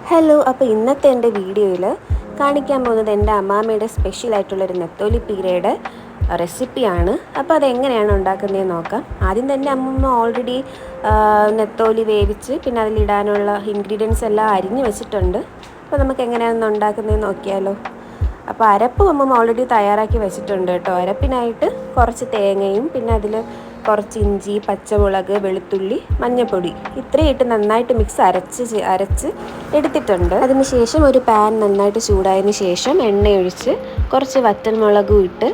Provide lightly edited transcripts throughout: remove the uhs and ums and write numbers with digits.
Hello, അപ്പോൾ ഇന്നത്തെ എൻ്റെ വീഡിയോയിൽ കാണിക്കാൻ പോകുന്നത് എൻ്റെ അമ്മാമ്മയുടെ സ്പെഷ്യലായിട്ടുള്ളൊരു നെത്തോലി പീരയുടെ റെസിപ്പിയാണ്. അപ്പോൾ അതെങ്ങനെയാണ് ഉണ്ടാക്കുന്നതെന്ന് നോക്കാം. ആദ്യം തന്നെ അമ്മമ്മ ഓൾറെഡി നെത്തോലി വേവിച്ച് പിന്നെ അതിലിടാനുള്ള ഇൻഗ്രീഡിയൻസ് എല്ലാം അരിഞ്ഞ് വെച്ചിട്ടുണ്ട്. അപ്പോൾ നമുക്ക് എങ്ങനെയാണെന്ന് ഉണ്ടാക്കുന്നതെന്ന് നോക്കിയാലോ. അപ്പോൾ അരപ്പ് അമ്മമ്മ ഓൾറെഡി തയ്യാറാക്കി വെച്ചിട്ടുണ്ട് കേട്ടോ. അരപ്പിനായിട്ട് കുറച്ച് തേങ്ങയും പിന്നെ അതിൽ കുറച്ച് ഇഞ്ചി, പച്ചമുളക്, വെളുത്തുള്ളി, മഞ്ഞൾപ്പൊടി ഇത്രയും ഇട്ട് നന്നായിട്ട് മിക്സ് അരച്ച് എടുത്തിട്ടുണ്ട്. അതിനുശേഷം ഒരു പാൻ നന്നായിട്ട് ചൂടായതിന് ശേഷം എണ്ണയൊഴിച്ച് കുറച്ച് വറ്റൽമുളകും ഇട്ട്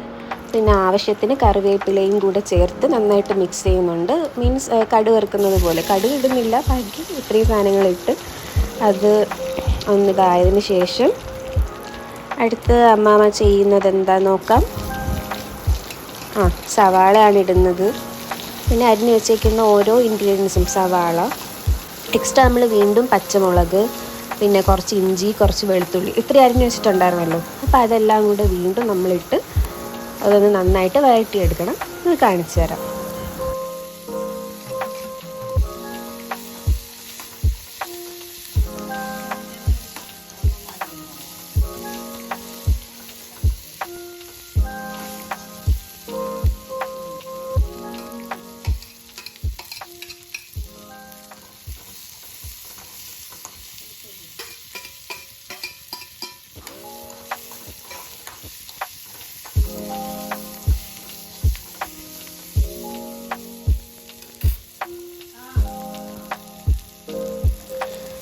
പിന്നെ ആവശ്യത്തിന് കറിവേപ്പിലയും കൂടെ ചേർത്ത് നന്നായിട്ട് മിക്സ് ചെയ്യുന്നുണ്ട്. മീൻസ് കടുക് വറുക്കുന്നത് പോലെ. കടുക് ഇടുന്നില്ല, ബാക്കി ഇത്രയും സാധനങ്ങളിട്ട് അത് ഒന്നിതായതിനു ശേഷം അടുത്ത് അമ്മാമ്മ ചെയ്യുന്നത് എന്താ നോക്കാം. സവാളയാണ് ഇടുന്നത്. പിന്നെ അരിഞ്ഞ് വെച്ചേക്കുന്ന ഓരോ ഇൻഗ്രീഡിയൻസും സവാള, എക്സ്ട്രാ നമ്മൾ വീണ്ടും പച്ചമുളക്, പിന്നെ കുറച്ച് ഇഞ്ചി, കുറച്ച് വെളുത്തുള്ളി ഇത്രയും അരിഞ്ഞ് വെച്ചിട്ടുണ്ടായിരുന്നല്ലോ. അപ്പോൾ അതെല്ലാം കൂടെ വീണ്ടും നമ്മളിട്ട് അതൊന്ന് നന്നായിട്ട് വഴറ്റിയെടുക്കണം. ഇത് കാണിച്ചു തരാം.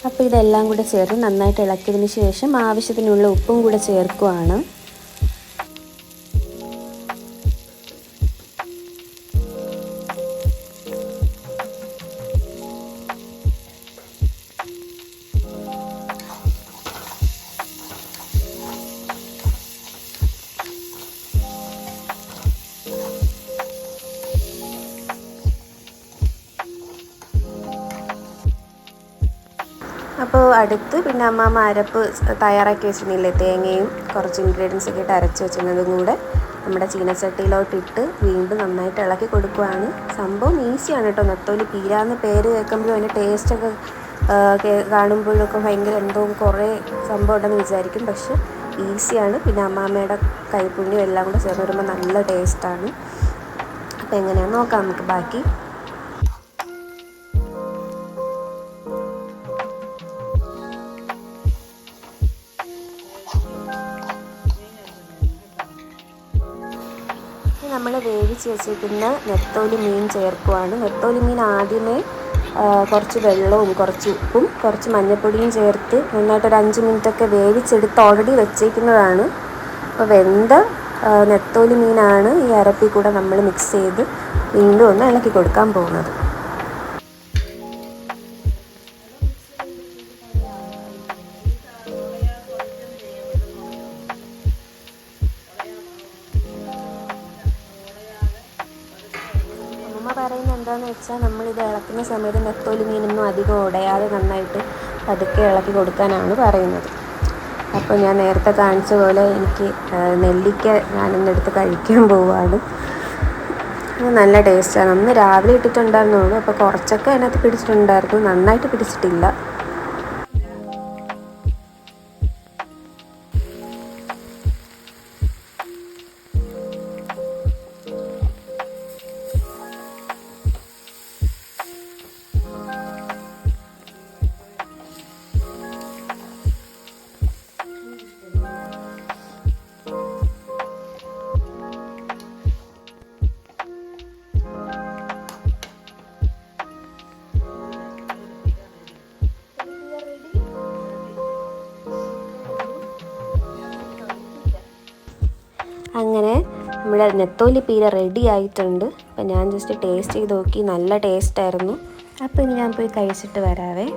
അപ്പോൾ ഇതെല്ലാം കൂടെ ചേർത്ത് നന്നായിട്ട് ഇളക്കിയതിന് ശേഷം ആവശ്യത്തിനുള്ള ഉപ്പും കൂടെ ചേർക്കുകയാണ്. അപ്പോൾ അടുത്ത് പിന്നെ അമ്മാമ്മ അരപ്പ് തയ്യാറാക്കി വെച്ചിരുന്നില്ലേ, തേങ്ങയും കുറച്ച് ഇൻഗ്രീഡിയൻസ് ഒക്കെ ഇട്ട് അരച്ച് വെച്ചിരുന്നതും കൂടെ നമ്മുടെ ചീനച്ചട്ടിയിലോട്ടിട്ട് വീണ്ടും നന്നായിട്ട് ഇളക്കി കൊടുക്കുകയാണ്. സംഭവം ഈസിയാണ് കേട്ടോ. നെത്തോലി പീര എന്ന് പേര് കേൾക്കുമ്പോഴും അതിൻ്റെ ടേസ്റ്റൊക്കെ കാണുമ്പോഴൊക്കെ ഭയങ്കര എന്തോ കുറേ സംഭവം ഉണ്ടെന്ന് വിചാരിക്കും. പക്ഷെ ഈസിയാണ്. പിന്നെ അമ്മാമ്മയുടെ കൈപ്പുണ്യം എല്ലാം കൂടെ ചേർന്ന് വരുമ്പോൾ നല്ല ടേസ്റ്റാണ്. അപ്പോൾ എങ്ങനെയാണെന്ന് നോക്കാം നമുക്ക് ബാക്കി. നമ്മൾ വേവിച്ച് വെച്ചിരിക്കുന്ന നെത്തോലി മീൻ ചേർക്കുവാണ്. നെത്തോലി മീൻ ആദ്യമേ കുറച്ച് വെള്ളവും കുറച്ച് ഉപ്പും കുറച്ച് മഞ്ഞൾപ്പൊടിയും ചേർത്ത് നന്നായിട്ടൊരു 5 മിനിറ്റൊക്കെ വേവിച്ചെടുത്ത് ഓൾറെഡി വെച്ചേക്കുന്നതാണ്. അപ്പോൾ വെന്ത നെത്തോലി മീനാണ് ഈ അരപ്പിൽ കൂടെ നമ്മൾ മിക്സ് ചെയ്ത് വീണ്ടും ഒന്ന് ഇളക്കി കൊടുക്കാൻ പോകുന്നത്. പറയുന്നത് എന്താണെന്ന് വെച്ചാൽ നമ്മളിത് ഇളക്കുന്ന സമയത്ത് നെത്തോലി മീനൊന്നും അധികം ഉടയാതെ നന്നായിട്ട് പതുക്കെ ഇളക്കി കൊടുക്കാനാണ് പറയുന്നത്. അപ്പോൾ ഞാൻ നേരത്തെ കാണിച്ച പോലെ എനിക്ക് നെല്ലിക്ക ഞാനിന്നെടുത്ത് കഴിക്കാൻ പോവുകയാണ്. നല്ല ടേസ്റ്റാണ്. ഒന്ന് രാവിലെ ഇട്ടിട്ടുണ്ടായിരുന്നുള്ളൂ. അപ്പോൾ കുറച്ചൊക്കെ അതിനകത്ത് പിടിച്ചിട്ടുണ്ടായിരുന്നു, നന്നായിട്ട് പിടിച്ചിട്ടില്ല. അങ്ങനെ നമ്മുടെ നെത്തോലി പീര റെഡി ആയിട്ടുണ്ട്. അപ്പം ഞാൻ ജസ്റ്റ് ടേസ്റ്റ് ചെയ്ത് നോക്കി, നല്ല ടേസ്റ്റായിരുന്നു. അപ്പോൾ ഇനി ഞാൻ പോയി കഴിച്ചിട്ട് വരാവേ.